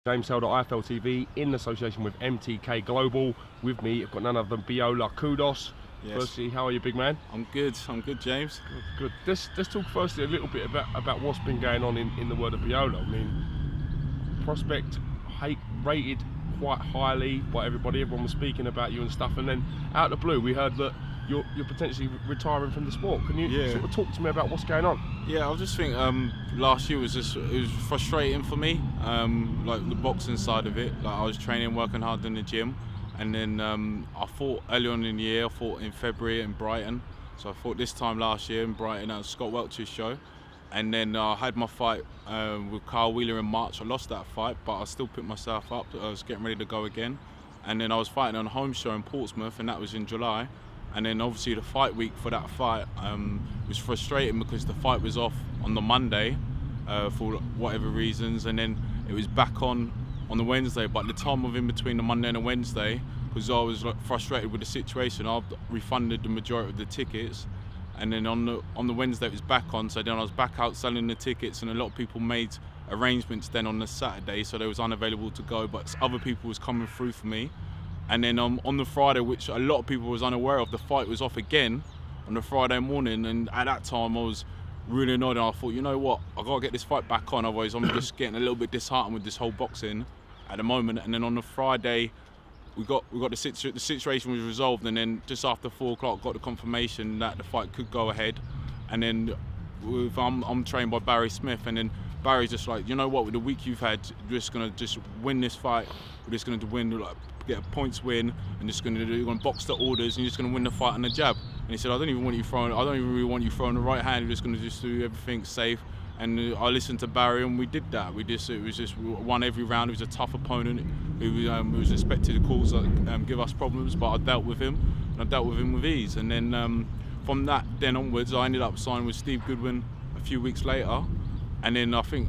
James Helder, IFL TV, in association with MTK Global. With me, I've got none other than Biola Kudus. Yes. Firstly, how are you, big man? I'm good, James. Good. Let's talk firstly a little bit about what's been going on in the world of Biola. I mean, prospect rated quite highly by everybody. Everyone was speaking about you and stuff, and then out of the blue, we heard that you're potentially retiring from the sport. Can you sort of talk to me about what's going on? Yeah, I just think last year was frustrating for me, like the boxing side of it. Like I was training, working hard in the gym, and then I fought early on in the year. I fought in February in Brighton, so I fought this time last year in Brighton at Scott Welch's show, and then I had my fight with Carl Wheeler in March. I lost that fight, but I still picked myself up. I was getting ready to go again, and then I was fighting on a home show in Portsmouth, and that was in July. And then obviously the fight week for that fight was frustrating because the fight was off on the Monday for whatever reasons, and then it was back on the Wednesday. But the time of in between the Monday and the Wednesday, because I was like frustrated with the situation, I refunded the majority of the tickets, and then on the Wednesday it was back on. So then I was back out selling the tickets, and a lot of people made arrangements then on the Saturday, so they was unavailable to go, but other people was coming through for me. And then on the Friday, which a lot of people was unaware of, the fight was off again on the Friday morning. And at that time, I was really annoyed. And I thought, you know what, I gotta get this fight back on. Otherwise, I'm just getting a little bit disheartened with this whole boxing at the moment. And then on the Friday, we got the situation was resolved. And then just after 4 o'clock, got the confirmation that the fight could go ahead. And then I'm trained by Barry Smith, and then Barry's just like, you know what, with the week you've had, you're just gonna win this fight. We're just gonna win, like, get a points win, and you're gonna box the orders, and you're just gonna win the fight on the jab. And he said, I don't even really want you throwing the right hand. You're just gonna do everything safe. And I listened to Barry, and we did that. We won every round. He was a tough opponent who was expected to cause give us problems, but I dealt with him, and I dealt with him with ease. And then from that then onwards, I ended up signing with Steve Goodwin a few weeks later. And then I think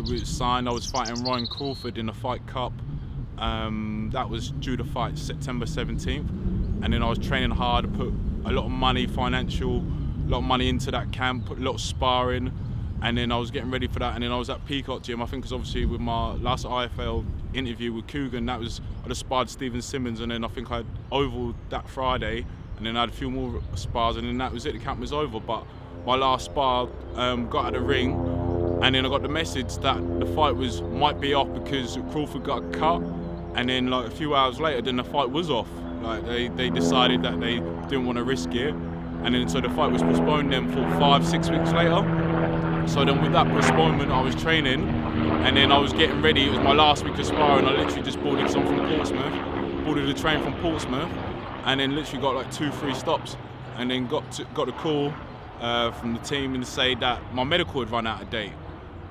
we signed. I was fighting Ryan Crawford in the Fight Cup. That was due to fight September 17th, and then I was training hard. I put a lot of money, a lot of money into that camp, put a lot of sparring, and then I was getting ready for that. And then I was at Peacock Gym. I think because obviously with my last IFL interview with Coogan, I just sparred Stephen Simmons, and then I think I had oval that Friday, and then I had a few more spars, and then that was it. The camp was over. But my last spar got out of the ring, and then I got the message that the fight might be off because Crawford got cut. And then like a few hours later, then the fight was off. Like they decided that they didn't want to risk it. And then so the fight was postponed then for 5-6 weeks later. So then with that postponement, I was training, and then I was getting ready. It was my last week of sparring. I literally just boarded a train from Portsmouth, and then literally got like 2-3 stops, and then got a call from the team and say that my medical had run out of date.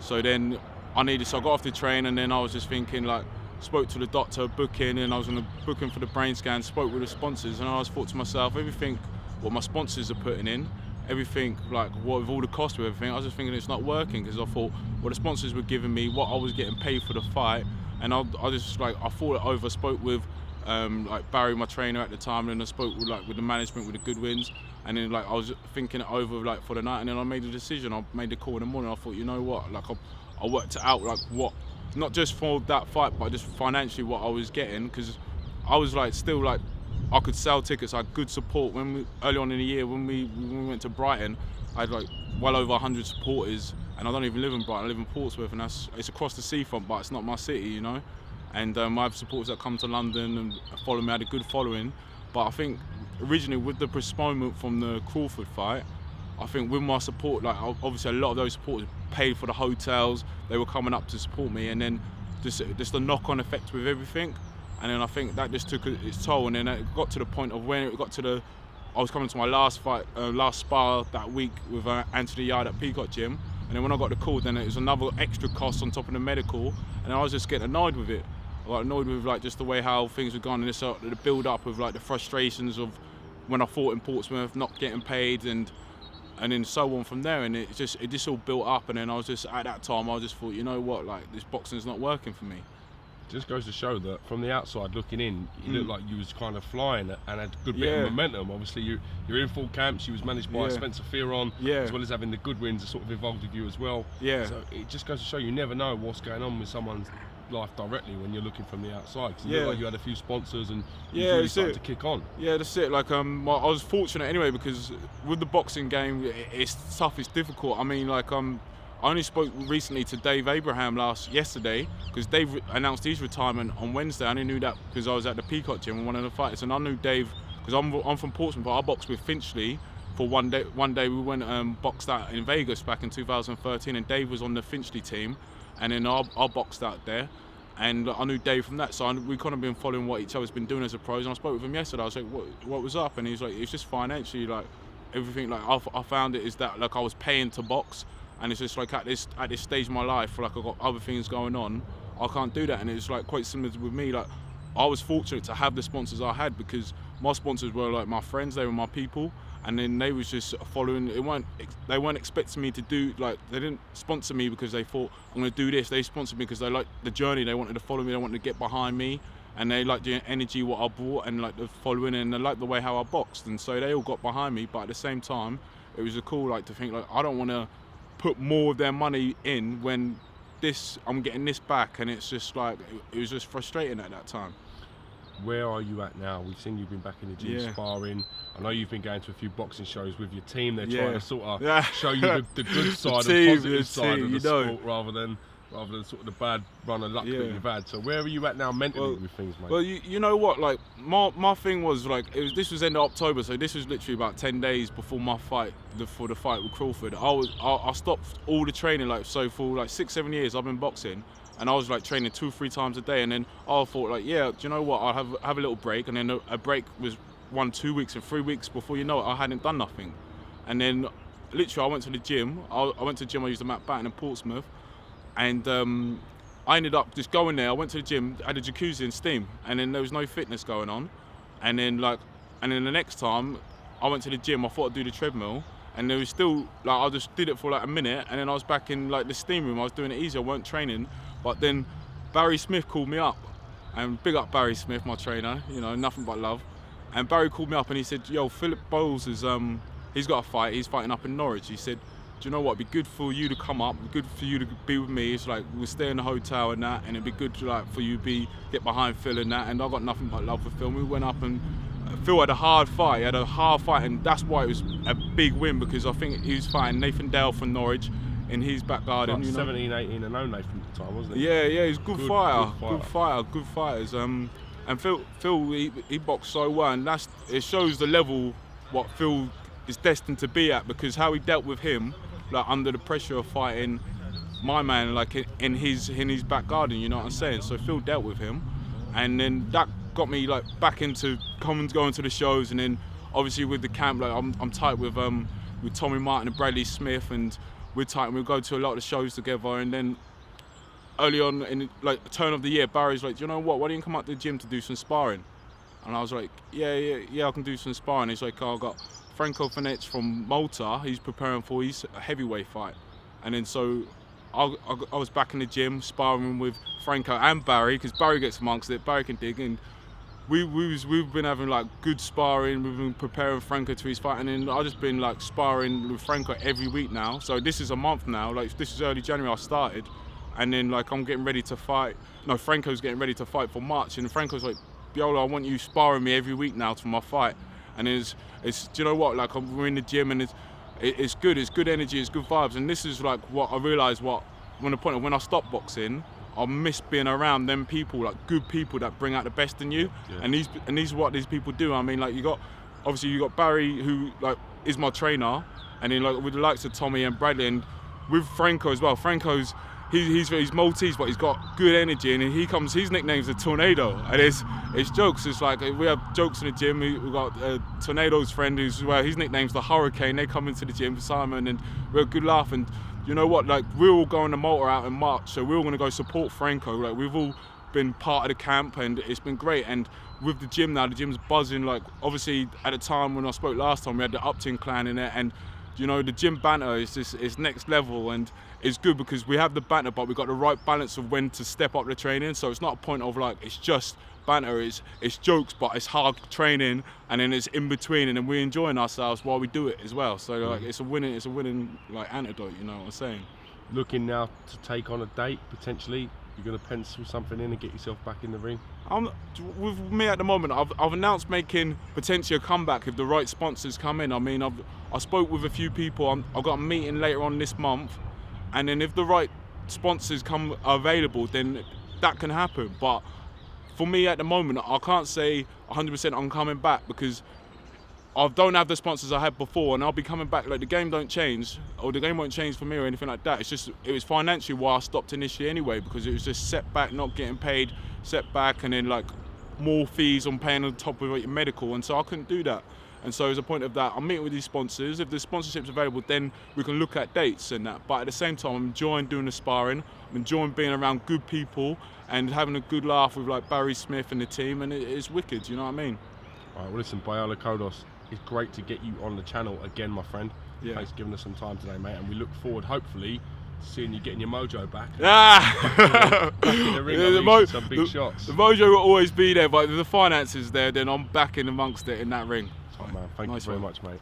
So then so I got off the train, and then I was just thinking, like, spoke to the doctor, booking, and I was going to book in for the brain scan, spoke with the sponsors, and I was thought to myself, everything what my sponsors are putting in, everything, like what with all the cost of everything, I was just thinking it's not working, because I thought what the sponsors were giving me, what I was getting paid for the fight, and I thought it over, spoke with like Barry, my trainer at the time, and I spoke with the management, with the Goodwins, and then like I was thinking it over like for the night, and then I made a decision. I made a call in the morning. I thought, you know what, like I worked it out, like what, not just for that fight, but just financially what I was getting, because I was like still like I could sell tickets. I had good support early on in the year when we went to Brighton. I had like well over 100 supporters, and I don't even live in Brighton. I live in Portsmouth, and it's across the seafront, but it's not my city, you know. And I have supporters that come to London and follow me. I had a good following, but I think originally with the postponement from the Crawford fight, I think with my support, like obviously a lot of those supporters paid for the hotels, they were coming up to support me, and then just the knock-on effect with everything, and then I think that just took its toll, and then it got to the point of when it got to I was coming to my last fight, last spar that week with Anthony Yard at Peacock Gym, and then when I got the call, then it was another extra cost on top of the medical, and I was just getting annoyed with it. I got annoyed with like just the way how things were going, and the build-up of like the frustrations of when I fought in Portsmouth, not getting paid, and then so on from there, and it just all built up, and then I was just at that time I just thought, you know what, like this boxing's not working for me. Just goes to show that from the outside looking in, you looked like you was kind of flying and had a good bit of momentum. Obviously, you're in full camps. You was managed by Spencer Fearon, as well as having the Goodwins that sort of involved with you as well. Yeah. So it just goes to show you never know what's going on with someone life directly when you're looking from the outside. Because Yeah. like you had a few sponsors and you Yeah, really that's started it. to kick on. Yeah, that's it. Like, I was fortunate anyway, because with the boxing game, it's tough, it's difficult. I mean, like, I only spoke recently to Dave Abraham yesterday, because Dave announced his retirement on Wednesday. I only knew that because I was at the Peacock Gym and one of the fighters, and I knew Dave because I'm from Portsmouth, but I boxed with Finchley for one day. One day we went boxed out in Vegas back in 2013, and Dave was on the Finchley team, and then I boxed out there. And I knew Dave from that, so we kind of been following what each other's been doing as a pros. And I spoke with him yesterday. I was like, "What was up?" And he was like, "It's just financially, like everything. Like I found it is that like I was paying to box, and it's just like at this stage of my life, like I've got other things going on, I can't do that." And it's like quite similar with me. Like I was fortunate to have the sponsors I had, because my sponsors were like my friends, they were my people. And then they was just following. They weren't expecting me to do, like, they didn't sponsor me because they thought I'm going to do this. They sponsored me because they liked the journey. They wanted to follow me. They wanted to get behind me, and they liked the energy what I brought, and like the following, and they liked the way how I boxed. And so they all got behind me. But at the same time, it was a cool, like, to think like I don't want to put more of their money in when I'm getting this back, and it's just like it was just frustrating at that time. Where are you at now? We've seen you've been back in the gym sparring. I know you've been going to a few boxing shows with your team. They're trying to sort of show you the good side and positive side of the sport, rather than sort of the bad run of luck that you've had. So where are you at now mentally with things, mate? Well, you know what? Like my thing was like this was end of October, so this was literally about 10 days before my fight, for the fight with Crawford. I stopped all the training, like, so for like 6-7 years I've been boxing. And I was like training 2-3 times a day, and then I thought like, yeah, do you know what? I'll have a little break, and then a break was 1-2 weeks, and 3 weeks before you know it, I hadn't done nothing. And then literally I went to the gym. I went to the gym. I used the Matt Batten in Portsmouth, and I ended up just going there. I went to the gym, had a jacuzzi and steam, and then there was no fitness going on. And then the next time I went to the gym, I thought I'd do the treadmill. And there was still, like, I just did it for like a minute, and then I was back in like the steam room. I was doing it easy. I weren't training. But then Barry Smith called me up, and big up Barry Smith, my trainer, you know, nothing but love. And Barry called me up and he said, "Yo, Philip Bowles is he's got a fight. He's fighting up in Norwich." He said, "Do you know what? It'd be good for you to come up. It'd be good for you to be with me. It's like we'll stay in the hotel and that, and it'd be good to, like, for you to get behind Phil and that." And I got nothing but love for Phil. We went up, and Phil had a hard fight. He had a hard fight, and that's why it was a big win, because I think he was fighting Nathan Dale from Norwich in his back garden. Like you know, 17, 18 and 0 Nathan at the time, wasn't he? Yeah, he's a good fighter. Good fighters. And Phil, he boxed so well, and it shows the level what Phil is destined to be at, because how he dealt with him, like under the pressure of fighting my man, like in his back garden. You know what I'm saying? So Phil dealt with him, and then that got me like back into going to the shows, and then obviously with the camp, like I'm tight with Tommy Martin and Bradley Smith, and we're tight, and we go to a lot of the shows together. And then early on in like the turn of the year, Barry's like, "Do you know what? Why don't you come out to the gym to do some sparring?" And I was like, yeah, I can do some sparring. He's like, "Oh, I got Franco from Malta. He's preparing for his heavyweight fight." And then so I was back in the gym sparring with Franco and Barry, because Barry gets amongst it. Barry can dig, and we've been having like good sparring. We've been preparing Franco to his fight, and then I've just been like sparring with Franco every week now. So this is a month now. Like, this is early January I started, and then like I'm getting ready to fight. No, Franco's getting ready to fight for March, and Franco's like, "Biola, I want you sparring me every week now to my fight." And it's do you know what? Like, we're in the gym, and it's good. It's good energy. It's good vibes. And this is like what I realised. When I stopped boxing, I miss being around them people, like good people that bring out the best in you. Yeah. And these are what these people do. I mean, like, you got Barry, who like is my trainer, and then like with the likes of Tommy and Bradley, and with Franco as well. Franco's he's Maltese, but he's got good energy, and his nickname's the Tornado, and it's jokes. It's like we have jokes in the gym. We got Tornado's friend his nickname's the Hurricane. They come into the gym, Simon, and we're a good laugh. And you know what? Like, we're all going to Malta out in March, so we're all going to go support Franco. Like, we've all been part of the camp, and it's been great. And with the gym now, the gym's buzzing. Like, obviously, at the time when I spoke last time, we had the Upton clan in there, and you know, the gym banter is next level, and it's good because we have the banter, but we've got the right balance of when to step up the training. So it's not a point of like it's just banter, it's jokes, but it's hard training, and then it's in between, and then we're enjoying ourselves while we do it as well. So like it's a winning like antidote. You know what I'm saying? Looking now to take on a date potentially You're going to pencil something in and get yourself back in the ring? With me at the moment, I've announced making potentially a comeback if the right sponsors come in. I mean, I spoke with a few people. I've got a meeting later on this month, and then if the right sponsors come available, then that can happen. But for me at the moment, I can't say 100% I'm coming back, because I don't have the sponsors I had before, and I'll be coming back. Like, the game don't change, or the game won't change for me or anything like that. It's just, it was financially why I stopped initially anyway, because it was just setback, not getting paid, setback, and then like more fees on paying on top of your medical, and so I couldn't do that. And so as a point of that, I'm meeting with these sponsors. If the sponsorship's available, then we can look at dates and that. But at the same time, I'm enjoying doing the sparring. I'm enjoying being around good people and having a good laugh with like Barry Smith and the team, and it's wicked, you know what I mean? All right, well listen, Biola Kudus, it's great to get you on the channel again, my friend. Yeah. Thanks for giving us some time today, mate, and we look forward, hopefully, to seeing you getting your mojo back. Ah! Back in the ring, some big shots. The mojo will always be there, but if the finances there, then I'm back in amongst it in that ring. Top man, thank you very much, mate.